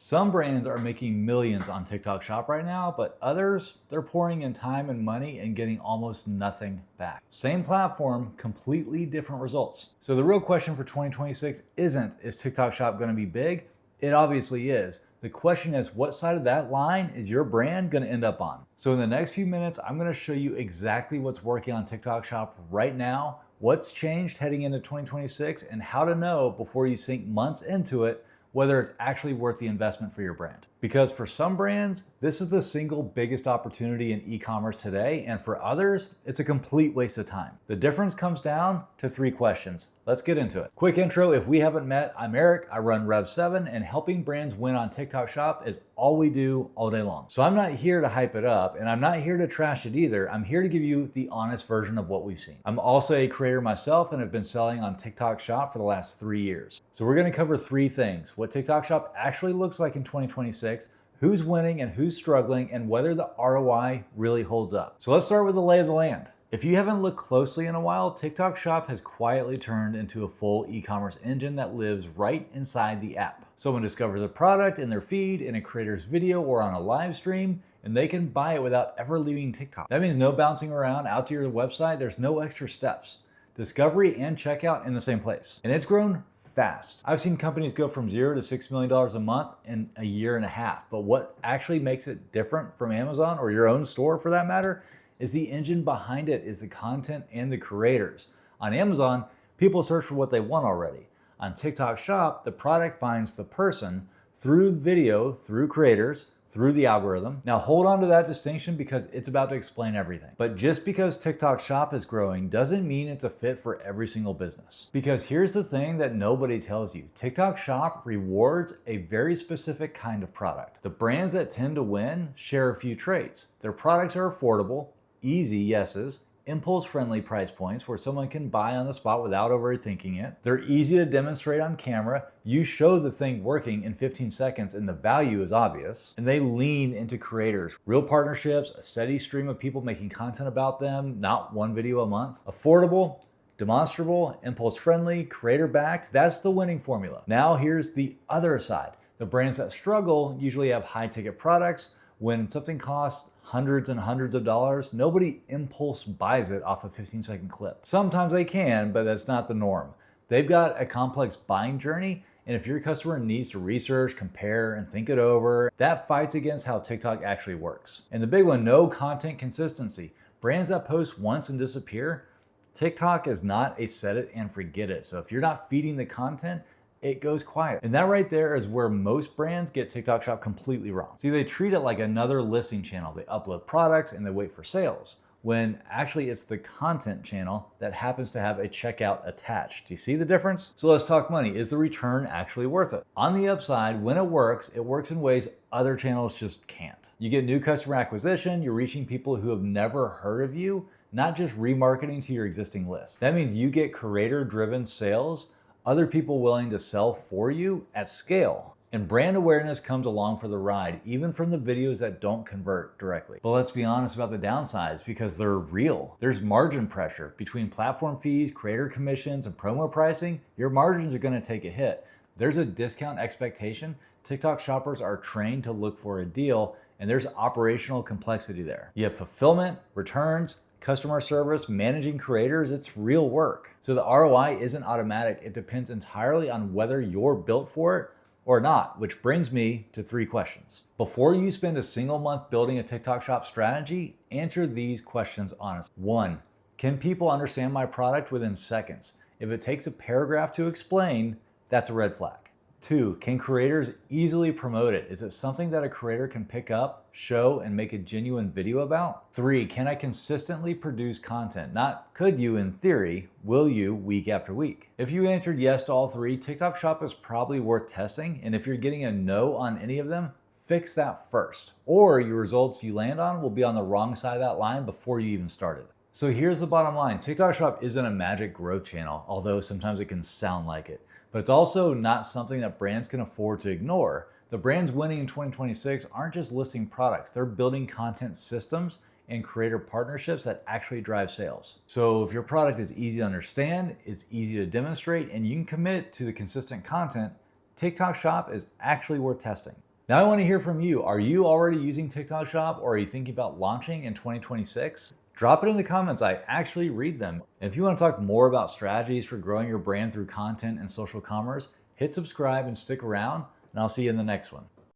Some brands are making millions on TikTok Shop right now, but others, they're pouring in time and money and getting almost nothing back. Same platform, completely different results. So the real question for 2026 isn't, is TikTok Shop gonna be big? It obviously is. The question is, what side of that line is your brand gonna end up on? So in the next few minutes, I'm gonna show you exactly what's working on TikTok Shop right now, what's changed heading into 2026, and how to know before you sink months into it whether it's actually worth the investment for your brand. Because for some brands, this is the single biggest opportunity in e-commerce today, and for others, it's a complete waste of time. The difference comes down to 3 questions. Let's get into it. Quick intro, if we haven't met, I'm Eric, I run Rev7, and helping brands win on TikTok Shop is all we do all day long. So I'm not here to hype it up, and I'm not here to trash it either. I'm here to give you the honest version of what we've seen. I'm also a creator myself and have been selling on TikTok Shop for the last 3 years. So we're gonna cover 3 things: what TikTok Shop actually looks like in 2026, who's winning and who's struggling, and whether the ROI really holds up. So let's start with the lay of the land. If you haven't looked closely in a while, TikTok Shop has quietly turned into a full e-commerce engine that lives right inside the app. Someone discovers a product in their feed, in a creator's video, or on a live stream, and they can buy it without ever leaving TikTok. That means no bouncing around out to your website. There's no extra steps. Discovery and checkout in the same place. And it's grown fast. I've seen companies go from $0 to $6 million a month in a year and a half. But what actually makes it different from Amazon, or your own store for that matter, is the engine behind it, is the content and the creators. On Amazon, people search for what they want already. On TikTok Shop, the product finds the person through video, through creators, through the algorithm. Now hold on to that distinction because it's about to explain everything. But just because TikTok Shop is growing doesn't mean it's a fit for every single business. Because here's the thing that nobody tells you. TikTok Shop rewards a very specific kind of product. The brands that tend to win share a few traits. Their products are affordable, easy yeses, impulse-friendly price points where someone can buy on the spot without overthinking it. They're easy to demonstrate on camera. You show the thing working in 15 seconds and the value is obvious. And they lean into creators. Real partnerships, a steady stream of people making content about them, not one video a month. Affordable, demonstrable, impulse-friendly, creator-backed. That's the winning formula. Now here's the other side. The brands that struggle usually have high-ticket products. When something costs hundreds and hundreds of dollars, nobody impulse buys it off a 15-second clip. Sometimes they can, but that's not the norm. They've got a complex buying journey, and if your customer needs to research, compare, and think it over, that fights against how TikTok actually works. And the big one, no content consistency. Brands that post once and disappear, TikTok is not a set it and forget it. So if you're not feeding the content, it goes quiet. And that right there is where most brands get TikTok Shop completely wrong. See, they treat it like another listing channel. They upload products and they wait for sales, when actually it's the content channel that happens to have a checkout attached. Do you see the difference? So let's talk money. Is the return actually worth it? On the upside, when it works in ways other channels just can't. You get new customer acquisition, you're reaching people who have never heard of you, not just remarketing to your existing list. That means you get creator-driven sales, other people willing to sell for you at scale. And brand awareness comes along for the ride, even from the videos that don't convert directly. But let's be honest about the downsides because they're real. There's margin pressure. Between platform fees, creator commissions, and promo pricing, your margins are gonna take a hit. There's a discount expectation. TikTok shoppers are trained to look for a deal, and there's operational complexity there. You have fulfillment, returns, customer service, managing creators, it's real work. So the ROI isn't automatic. It depends entirely on whether you're built for it or not, which brings me to 3 questions. Before you spend a single month building a TikTok Shop strategy, answer these questions honestly. 1, can people understand my product within seconds? If it takes a paragraph to explain, that's a red flag. 2, can creators easily promote it? Is it something that a creator can pick up, show, and make a genuine video about? 3, can I consistently produce content? Not could you in theory, will you week after week? If you answered yes to all 3, TikTok Shop is probably worth testing. And if you're getting a no on any of them, fix that first. Or your results you land on will be on the wrong side of that line before you even started. So here's the bottom line. TikTok Shop isn't a magic growth channel, although sometimes it can sound like it. But it's also not something that brands can afford to ignore. The brands winning in 2026 aren't just listing products, they're building content systems and creator partnerships that actually drive sales. So if your product is easy to understand, it's easy to demonstrate, and you can commit to the consistent content, TikTok Shop is actually worth testing. Now I want to hear from you. Are you already using TikTok Shop, or are you thinking about launching in 2026? Drop it in the comments. I actually read them. And if you want to talk more about strategies for growing your brand through content and social commerce, hit subscribe and stick around, and I'll see you in the next one.